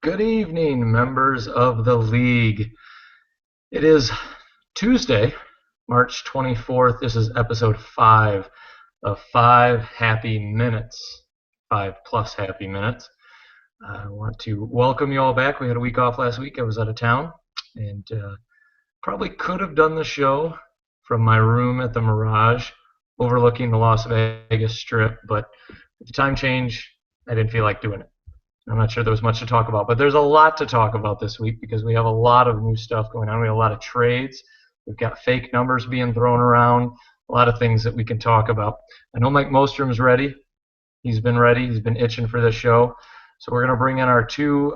Good evening, members of the league. It is Tuesday, March 24th. This is episode 5 of 5 Happy Minutes, 5 plus happy minutes. I want to welcome you all back. We had a week off last week. I was out of town and probably could have done the show from my room at the Mirage overlooking the Las Vegas Strip, but with the time change, I didn't feel like doing it. I'm not sure there was much to talk about, but there's a lot to talk about this week because we have a lot of new stuff going on. We have a lot of trades. We've got fake numbers being thrown around, a lot of things that we can talk about. I know Mike Mostrom's ready. He's been ready. He's been itching for this show. So we're going to bring in our two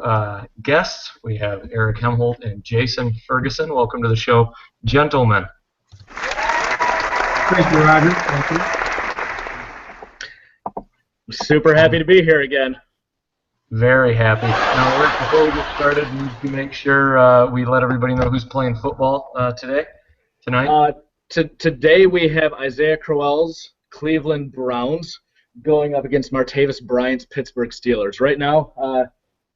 guests. We have Eric Hemholt and Jason Ferguson. Welcome to the show, gentlemen. Thank you, Roger. Thank you. Super happy to be here again. Very happy. Now, Eric, before we get started, we need to make sure we let everybody know who's playing football tonight. Today we have Isaiah Crowell's Cleveland Browns going up against Martavis Bryant's Pittsburgh Steelers. Right now,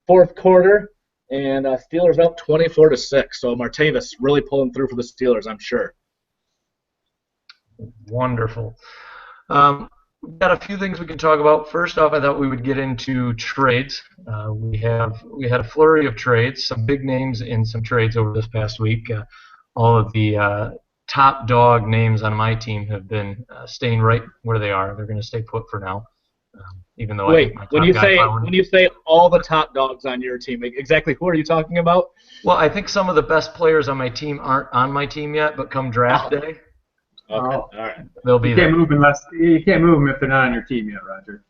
fourth quarter, and Steelers up 24-6. So Martavis really pulling through for the Steelers, I'm sure. Wonderful. We've got a few things we can talk about. First off, I thought we would get into trades. We had a flurry of trades, some big names in some trades over this past week. All of the top dog names on my team have been staying right where they are. They're going to stay put for now. Even though Wait, when you say all the top dogs on your team, exactly who are you talking about? Well, I think some of the best players on my team aren't on my team yet, but come draft day. Okay, all right. They'll be there. You can't move them if they're not on your team yet, Roger.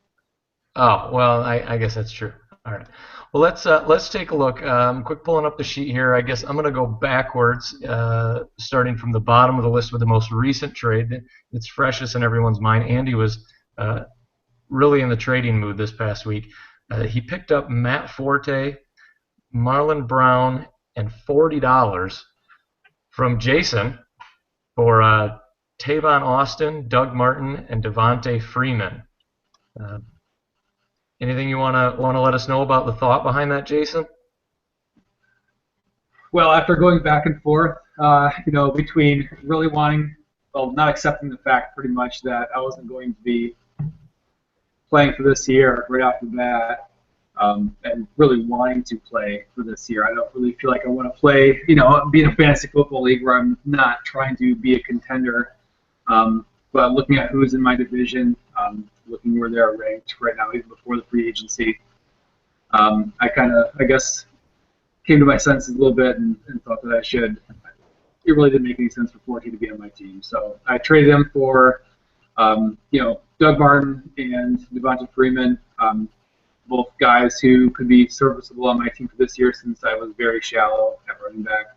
Oh, well, I guess that's true. All right. Well, let's take a look. Quick pulling up the sheet here. I guess I'm going to go backwards, starting from the bottom of the list with the most recent trade. It's freshest in everyone's mind. Andy was really in the trading mood this past week. He picked up Matt Forte, Marlon Brown, and $40 from Jason for Tavon Austin, Doug Martin, and Devontae Freeman. Anything you want to let us know about the thought behind that, Jason? Well, after going back and forth, between really not accepting the fact pretty much that I wasn't going to be playing for this year right off the bat, and really wanting to play for this year. I don't really feel like I want to play, be in a fantasy football league where I'm not trying to be a contender. But looking at who's in my division, looking where they're ranked right now, even before the free agency, I guess, came to my senses a little bit and thought that I should. It really didn't make any sense for 14 to be on my team. So I traded him for, Doug Martin and Devontae Freeman, both guys who could be serviceable on my team for this year since I was very shallow at running back.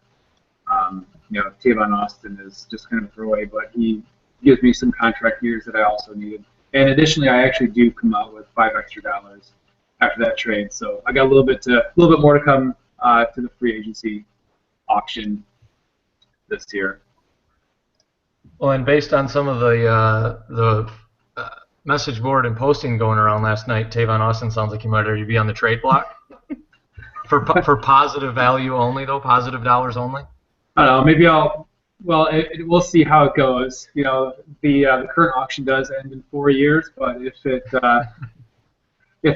Tavon Austin is just kind of a throwaway, but he gives me some contract years that I also needed. And additionally, I actually do come out with $5 extra after that trade. So I got a little bit more to come to the free agency auction this year. Well, and based on some of the message board and posting going around last night, Tavon Austin sounds like he might already be on the trade block. for positive value only, though, positive dollars only. I don't know. Maybe we'll see how it goes. The current auction does end in 4 years, but if it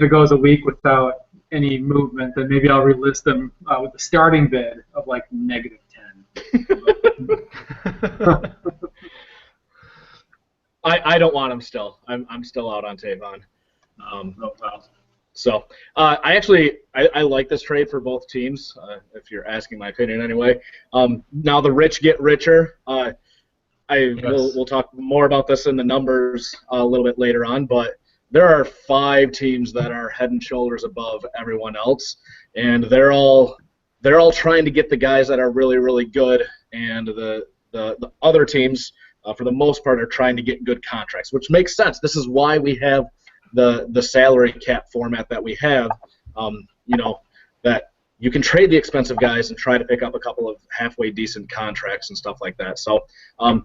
goes a week without any movement, then maybe I'll relist them with a starting bid of like -10. I don't want him still. I'm still out on Tavon. So I like this trade for both teams, if you're asking my opinion anyway. Now the rich get richer. We'll talk more about this in the numbers a little bit later on, but there are 5 teams that are head and shoulders above everyone else, and they're all trying to get the guys that are really, really good, and the other teams, for the most part, are trying to get good contracts, which makes sense. This is why we have the salary cap format that we have, that you can trade the expensive guys and try to pick up a couple of halfway decent contracts and stuff like that. So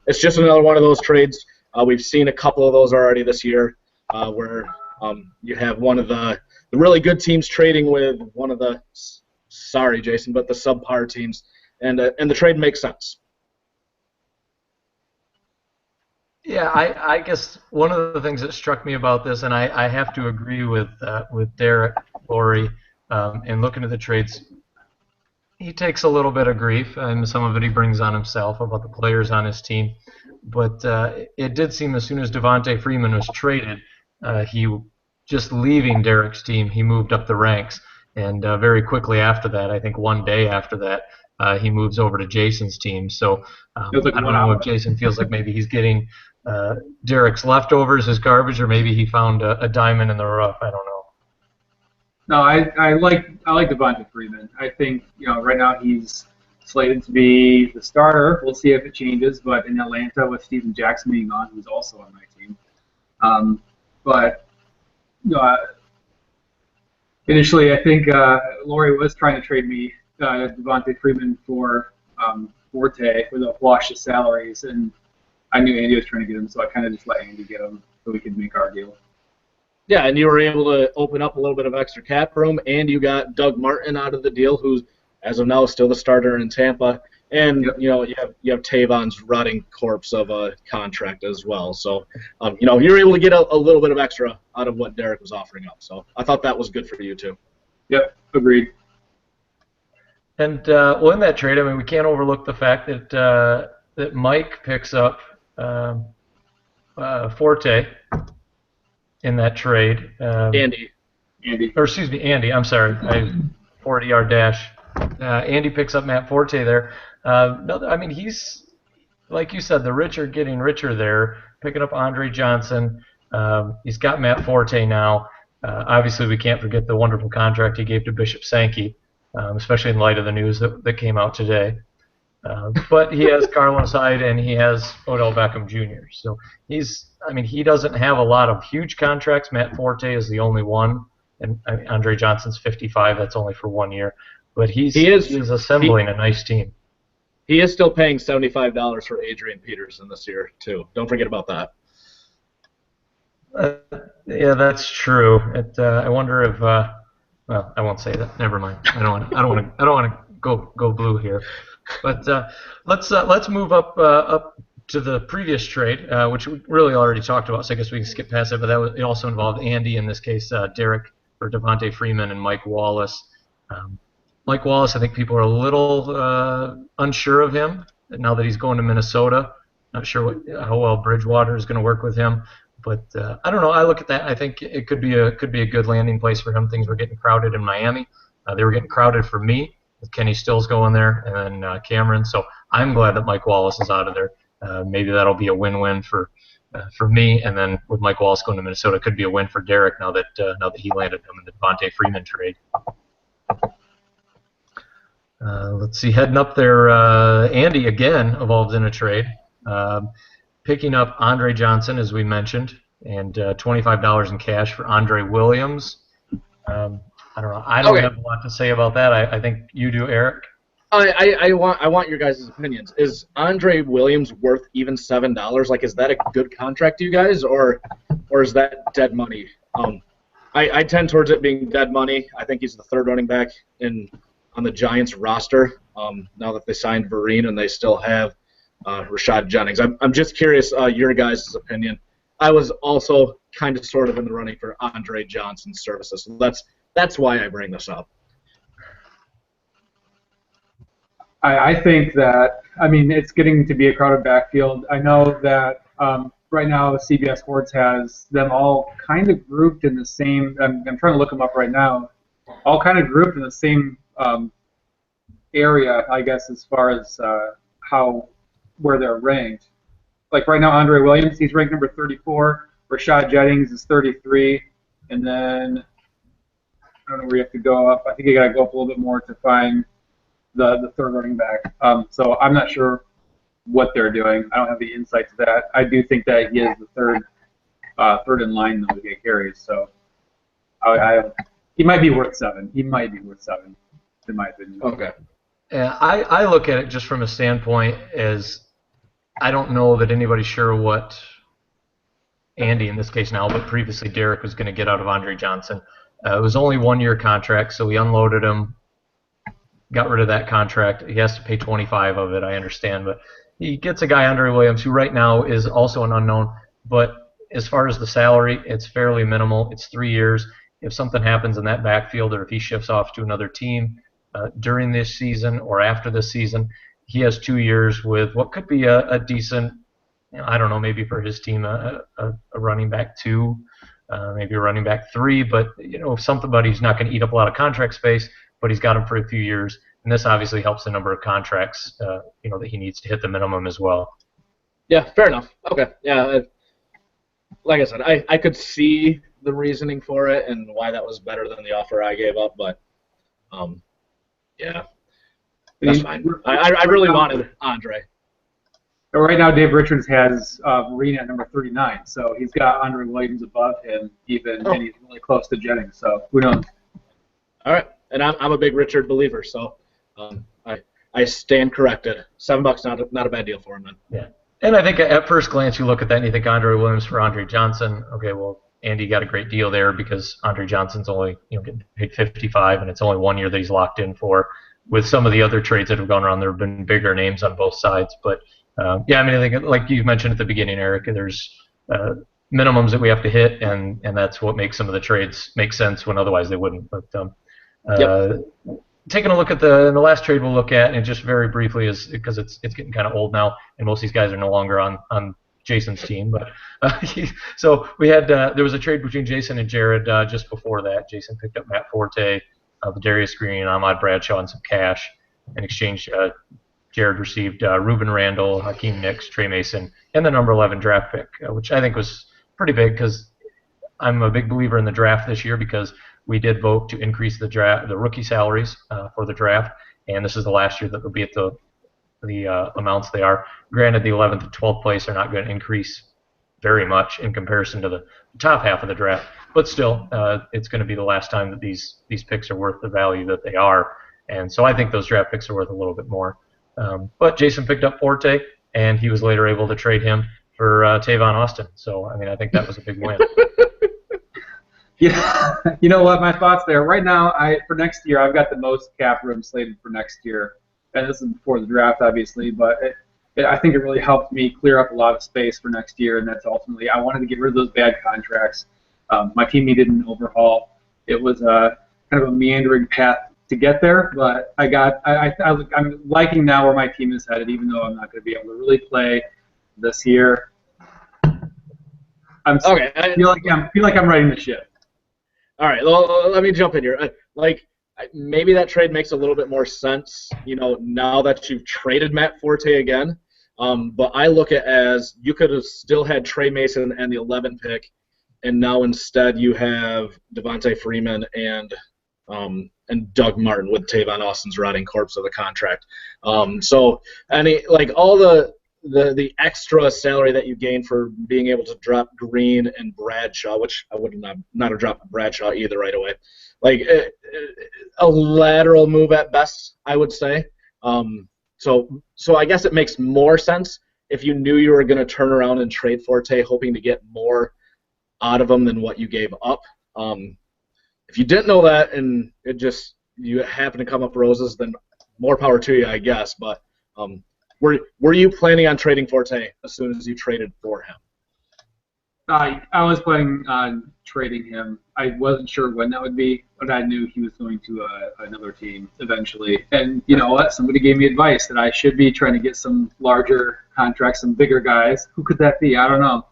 it's just another one of those trades. We've seen a couple of those already this year, where you have one of the really good teams trading with one of the sorry, Jason, but the subpar teams, and the trade makes sense. Yeah, I guess one of the things that struck me about this, and I have to agree with Derek, Lori, and looking at the trades, he takes a little bit of grief, and some of it he brings on himself about the players on his team. But it did seem as soon as Devontae Freeman was traded, he just leaving Derek's team, he moved up the ranks, and very quickly after that, I think one day after that, he moves over to Jason's team. So I don't know if Jason feels like maybe he's getting Derek's leftovers, his garbage, or maybe he found a diamond in the rough. I don't know. No, I like Devontae Freeman. I think right now he's slated to be the starter. We'll see if it changes. But in Atlanta with Steven Jackson being on, who's also on my team, but initially I think Lori was trying to trade me Devontae Freeman for Forte with a wash of salaries, and I knew Andy was trying to get him, so I kind of just let Andy get him so we could make our deal. Yeah, and you were able to open up a little bit of extra cap room, and you got Doug Martin out of the deal, who's, as of now, is still the starter in Tampa. And, you have Tavon's rotting corpse of a contract as well. So, you were able to get a little bit of extra out of what Derek was offering up. So I thought that was good for you, too. Yep, agreed. And, in that trade, I mean, we can't overlook the fact that Mike picks up Forte in that trade. Andy. Or excuse me, Andy. I'm sorry. 40-yard dash. Andy picks up Matt Forte there. I mean, he's, like you said, the rich are getting richer there, picking up Andre Johnson. He's got Matt Forte now. Obviously, we can't forget the wonderful contract he gave to Bishop Sankey, especially in light of the news that came out today. But he has Carlos Hyde and he has Odell Beckham Jr. So he doesn't have a lot of huge contracts. Matt Forte is the only one, and Andre Johnson's 55. That's only for 1 year. But he's assembling a nice team. He is still paying $75 for Adrian Peterson this year too. Don't forget about that. Yeah, that's true. I wonder if well, I won't say that. Never mind. I don't want to go blue here. But let's move up to the previous trade, which we really already talked about. So I guess we can skip past it. But it also involved Andy, in this case, Derek for Devontae Freeman and Mike Wallace. Mike Wallace, I think people are a little unsure of him now that he's going to Minnesota. Not sure how well Bridgewater is going to work with him, but I don't know. I look at that. I think it could be a good landing place for him. Things were getting crowded in Miami. They were getting crowded for me, with Kenny Stills going there, and then Cameron. So I'm glad that Mike Wallace is out of there. Maybe that'll be a win-win for me, and then with Mike Wallace going to Minnesota, it could be a win for Derek now that he landed him in the Devontae Freeman trade. Let's see, heading up there, Andy again involved in a trade, picking up Andre Johnson, as we mentioned, and $25 in cash for Andre Williams. I don't know. I don't have a lot to say about that. I think you do, Eric. I want your guys' opinions. Is Andre Williams worth even $7? Like, is that a good contract to you guys, or is that dead money? I tend towards it being dead money. I think he's the third running back on the Giants roster now that they signed Vereen and they still have Rashad Jennings. I'm just curious your guys' opinion. I was also kind of sort of in the running for Andre Johnson's services. So that's why I bring this up. I think that, it's getting to be a crowded backfield. I know that right now CBS Sports has them all kind of grouped in the same, I'm trying to look them up right now, all kind of grouped in the same area, I guess, as far as where they're ranked. Like right now, Andre Williams, he's ranked number 34. Rashad Jennings is 33. And then, I don't know where you have to go up. I think you got to go up a little bit more to find the third running back. So I'm not sure what they're doing. I don't have the insight to that. I do think that he is the third in line, though, to get carries. So he might be worth 7. He might be worth 7, in my opinion. Okay. Yeah, I look at it just from a standpoint as I don't know that anybody's sure what Andy, in this case now, but previously Derek, was going to get out of Andre Johnson. It was only 1 year contract, so we unloaded him got rid of that contract. He has to pay 25 of it, I understand, but he gets a guy, Andre Williams, who right now is also an unknown, but as far as the salary, it's fairly minimal. It's 3 years. If something happens in that backfield, or if he shifts off to another team during this season or after this season, he has 2 years with what could be a decent, I don't know, maybe for his team a running back 2, maybe a running back 3, but if somebody's not going to eat up a lot of contract space, but he's got him for a few years, and this obviously helps the number of contracts that he needs to hit the minimum as well. Yeah, fair enough. Okay, yeah, like I said, I could see the reasoning for it and why that was better than the offer I gave up, but yeah, that's fine. I really wanted Andre. Right now, Dave Richards has Marine at number 39, so he's got Andre Williams above him, and he's really close to Jennings. So who knows? All right, and I'm a big Richard believer, so I stand corrected. $7 not a bad deal for him then. Yeah, and I think at first glance you look at that and you think Andre Williams for Andre Johnson. Okay, well Andy got a great deal there because Andre Johnson's only getting paid 55, and it's only 1 year that he's locked in for. With some of the other trades that have gone around, there have been bigger names on both sides, but. Yeah, I mean, I think like you mentioned at the beginning, Eric, there's minimums that we have to hit, and that's what makes some of the trades make sense when otherwise they wouldn't. But taking a look at the last trade we'll look at, and just very briefly, is because it's getting kind of old now, and most of these guys are no longer on Jason's team. But so we had there was a trade between Jason and Jared just before that. Jason picked up Matt Forte, Darius Green, Ahmad Bradshaw, and some cash in exchange. Jared received Ruben Randall, Hakeem Nicks, Trey Mason, and the number 11 draft pick, which I think was pretty big because I'm a big believer in the draft this year because we did vote to increase the rookie salaries for the draft, and this is the last year that they'll be at the amounts they are. Granted, the 11th and 12th place are not going to increase very much in comparison to the top half of the draft, but still, it's going to be the last time that these picks are worth the value that they are, and so I think those draft picks are worth a little bit more. But Jason picked up Forte, and he was later able to trade him for Tavon Austin. So, I mean, I think that was a big win. Yeah, you know what? My thoughts there. Right now, for next year, I've got the most cap room slated for next year. And this is before the draft, obviously, but I think it really helped me clear up a lot of space for next year, and that's ultimately I wanted to get rid of those bad contracts. My team needed an overhaul. It was kind of a meandering path to get there, but I'm liking now where my team is headed, even though I'm not going to be able to really play this year. I feel like I'm riding the ship. All right, well, let me jump in here. Maybe that trade makes a little bit more sense, now that you've traded Matt Forte again. But I look at it as you could have still had Trey Mason and the 11 pick, and now instead you have Devontae Freeman and Doug Martin with Tavon Austin's rotting corpse of the contract. So all the extra salary that you gain for being able to drop Green and Bradshaw, which I would not have dropped Bradshaw either right away. A lateral move at best, I would say. So I guess it makes more sense if you knew you were going to turn around and trade Forte, hoping to get more out of him than what you gave up. If you didn't know that and you happen to come up roses, then more power to you, I guess. But were you planning on trading Forte as soon as you traded for him? I was planning on trading him. I wasn't sure when that would be, but I knew he was going to another team eventually. And you know what? Somebody gave me advice that I should be trying to get some larger contracts, some bigger guys. Who could that be? I don't know.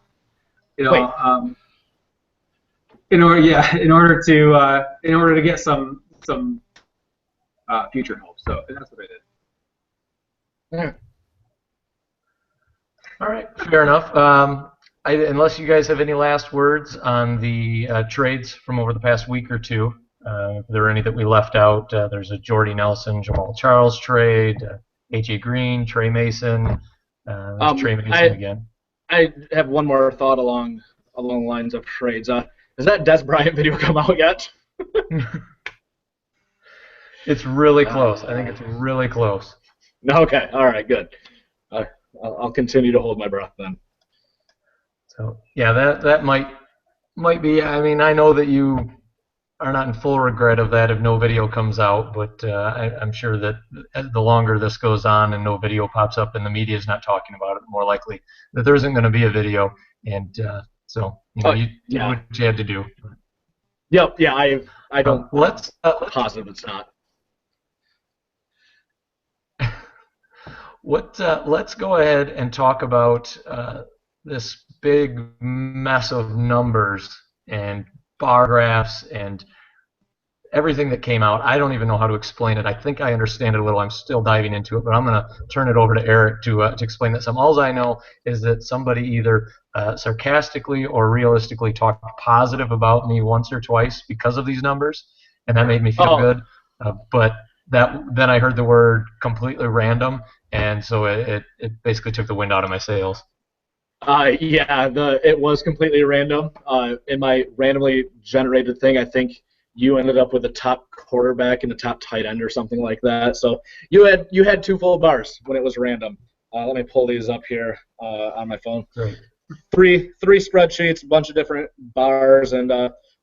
In order to get some future help. So that's what I did. All right, fair enough. Unless you guys have any last words on the trades from over the past week or two, if there are any that we left out, there's a Jordy Nelson, Jamal Charles trade, A.J. Green, Trey Mason, Trey Mason again. I have one more thought along the lines of trades. Has that Des Bryant video come out yet? It's really close. I think it's really close. Okay. All right. Good. I'll continue to hold my breath then. So yeah, that might be. I mean, I know that you are not in full regret of that if no video comes out, but I'm sure that the longer this goes on and no video pops up and the media is not talking about it, the more likely that there isn't going to be a video. And so, you did what you had to do. Yep. Yeah. I don't. Let's positive it's not. Let's go ahead and talk about this big mess of numbers and bar graphs and everything that came out. I don't even know how to explain it. I think I understand it a little. I'm still diving into it, but I'm going to turn it over to Eric to explain that some. All I know is that somebody either sarcastically or realistically talked positive about me once or twice because of these numbers, and that made me feel good. But then I heard the word completely random, and so it basically took the wind out of my sails. It was completely random. In my randomly generated thing, I think you ended up with the top quarterback and the top tight end or something like that. So you had two full bars when it was random. Let me pull these up here on my phone. Great. Three spreadsheets, a bunch of different bars, and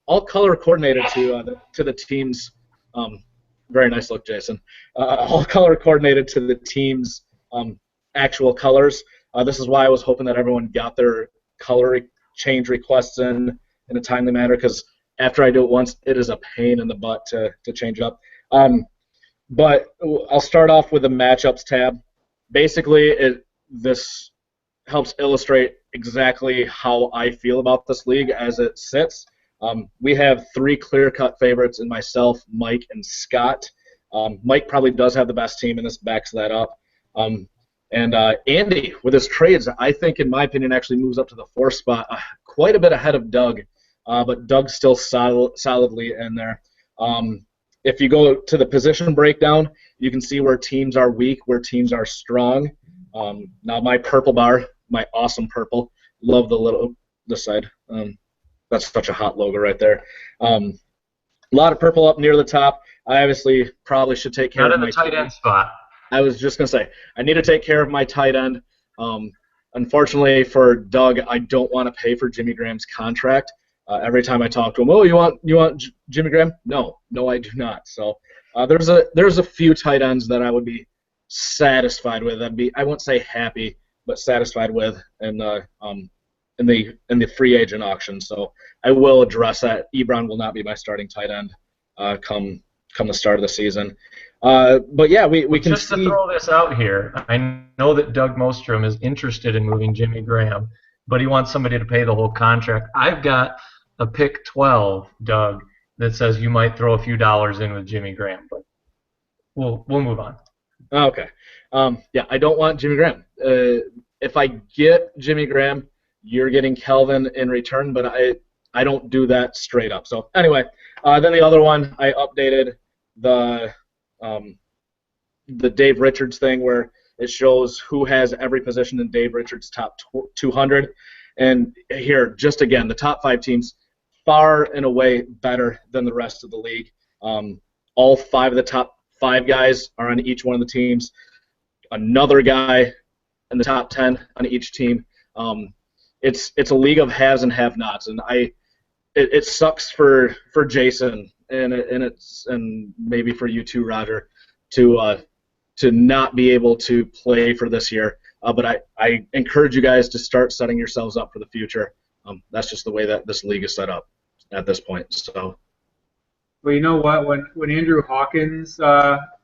all color coordinated to the teams. Very nice look, Jason. All color coordinated to the team's actual colors. This is why I was hoping that everyone got their color change requests in a timely manner, because after I do it once, it is a pain in the butt to change up. But I'll start off with the matchups tab. Basically, this helps illustrate exactly how I feel about this league as it sits. We have three clear-cut favorites in myself, Mike, and Scott. Mike probably does have the best team, and this backs that up. And Andy, with his trades, I think, in my opinion, actually moves up to the 4th spot, quite a bit ahead of Doug. But Doug's still solidly in there. If you go to the position breakdown, you can see where teams are weak, where teams are strong. Now my purple bar, my awesome purple, love this side. That's such a hot logo right there. A lot of purple up near the top. I obviously probably should take care of my tight end spot. I was just going to say, I need to take care of my tight end. Unfortunately for Doug, I don't want to pay for Jimmy Graham's contract. Every time I talk to him, you want Jimmy Graham? No, I do not. So there's a few tight ends that I would be satisfied with. I won't say happy, but satisfied with in the free agent auction. So I will address that. Ebron will not be my starting tight end come the start of the season. But yeah, we can just to throw this out here. I know that Doug Mostrom is interested in moving Jimmy Graham, but he wants somebody to pay the whole contract. I've got a pick 12, Doug, that says you might throw a few dollars in with Jimmy Graham, but we'll move on. Okay. I don't want Jimmy Graham. If I get Jimmy Graham, you're getting Kelvin in return, but I don't do that straight up. So anyway, then the other one, I updated the Dave Richards thing where it shows who has every position in Dave Richards' top 200. And here, just again, the top 5 teams far and away better than the rest of the league. All 5 of the top 5 guys are on each one of the teams. Another guy in the top 10 on each team. It's a league of haves and have-nots, and it sucks for Jason and maybe for you too, Roger, to not be able to play for this year. But I encourage you guys to start setting yourselves up for the future. That's just the way that this league is set up at this point. So. Well, you know what? When Andrew Hawkins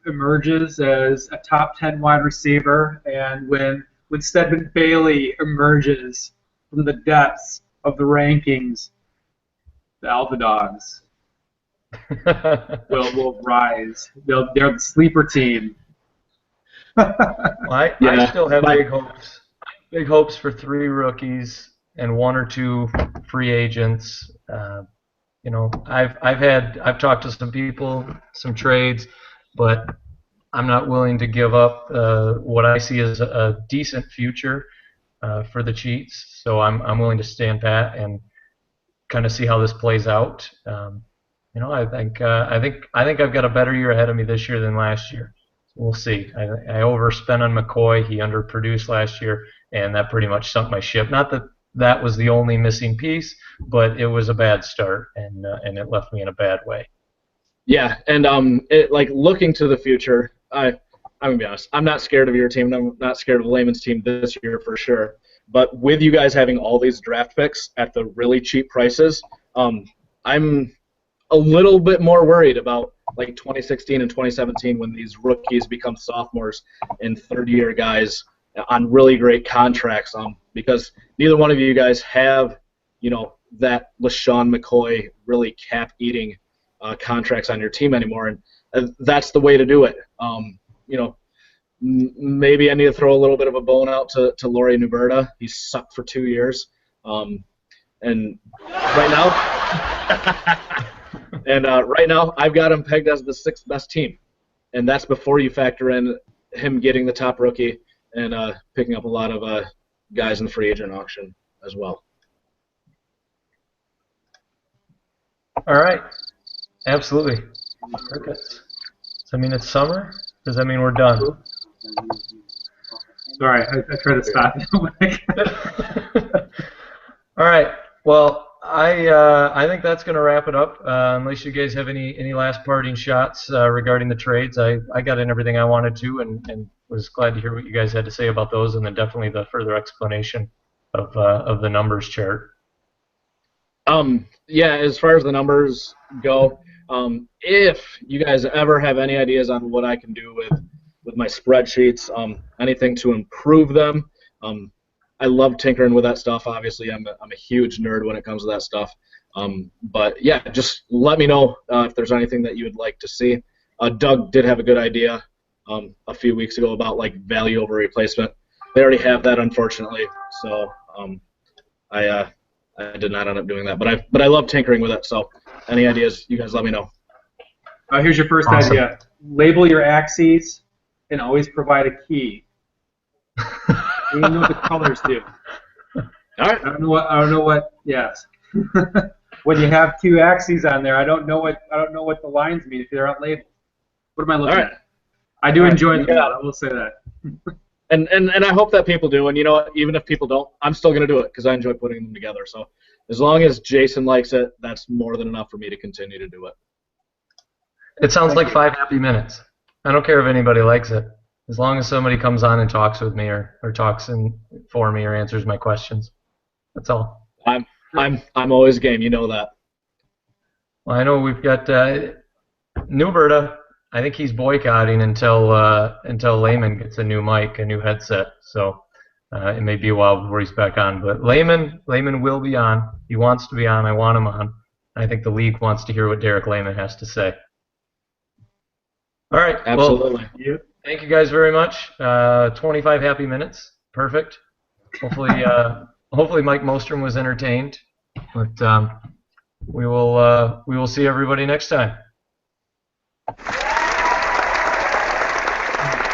emerges as a top 10 wide receiver, and when Stedman Bailey emerges from the depths of the rankings, the Alpha Dogs will rise. They're the sleeper team. I still have big hopes for 3 rookies and 1 or 2 free agents. I've talked to some people, some trades, but I'm not willing to give up what I see as a decent future for the Cheats. So I'm willing to stand pat and kind of see how this plays out. I think I've got a better year ahead of me this year than last year. We'll see. I overspent on McCoy. He underproduced last year, and that pretty much sunk my ship. Not that that was the only missing piece, but it was a bad start, and it left me in a bad way. Yeah, and like looking to the future, I'm gonna be honest. I'm not scared of your team. I'm not scared of Lehman's team this year for sure. But with you guys having all these draft picks at the really cheap prices, I'm a little bit more worried about like 2016 and 2017 when these rookies become sophomores and third-year guys on really great contracts. Because neither one of you guys have, that LaShawn McCoy really cap-eating contracts on your team anymore, and that's the way to do it. Maybe I need to throw a little bit of a bone out to Laurie Nuberta. He sucked for 2 years, and right now, right now I've got him pegged as the 6th best team, and that's before you factor in him getting the top rookie and picking up a lot of guys in the free agent auction as well. All right. Absolutely. Crickets. Does that mean it's summer? Does that mean we're done? Sorry, I tried to stop you. All right. Well, I think that's going to wrap it up. Unless you guys have any last parting shots regarding the trades, I got in everything I wanted to, and was glad to hear what you guys had to say about those, and then definitely the further explanation of the numbers chart. Yeah, as far as the numbers go, if you guys ever have any ideas on what I can do with my spreadsheets, anything to improve them, I love tinkering with that stuff. Obviously, I'm a huge nerd when it comes to that stuff. But yeah, just let me know if there's anything that you would like to see. Doug did have a good idea a few weeks ago about like value over replacement. They already have that, unfortunately. So I did not end up doing that, but I love tinkering with it. So any ideas, you guys let me know. Here's your first Awesome. idea. Label your axes and always provide a key. You know what the colors do. All right. I don't know what. Yes. When you have 2 axes on there, I don't know what the lines mean if they're not labeled. What am I looking at? I do enjoy them. I will say that. And I hope that people do. And you know what? Even if people don't, I'm still going to do it because I enjoy putting them together. So as long as Jason likes it, that's more than enough for me to continue to do it. It sounds like 5 happy minutes. I don't care if anybody likes it, as long as somebody comes on and talks with me or talks for me or answers my questions. That's all. I'm always game. You know that. Well, I know we've got Nuberta. I think he's boycotting until Lehman gets a new mic, a new headset. So it may be a while before he's back on. But Lehman will be on. He wants to be on. I want him on. I think the league wants to hear what Derek Lehman has to say. All right. Absolutely. Well, thank you guys very much. 25 happy minutes. Perfect. Hopefully Mike Mostrom was entertained. But we will see everybody next time.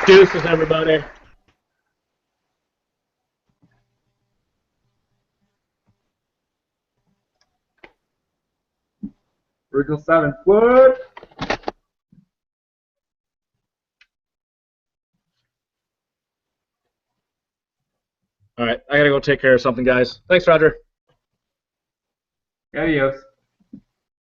Deuces, everybody. Original 7. What? All right, I gotta go take care of something, guys. Thanks, Roger. Adios.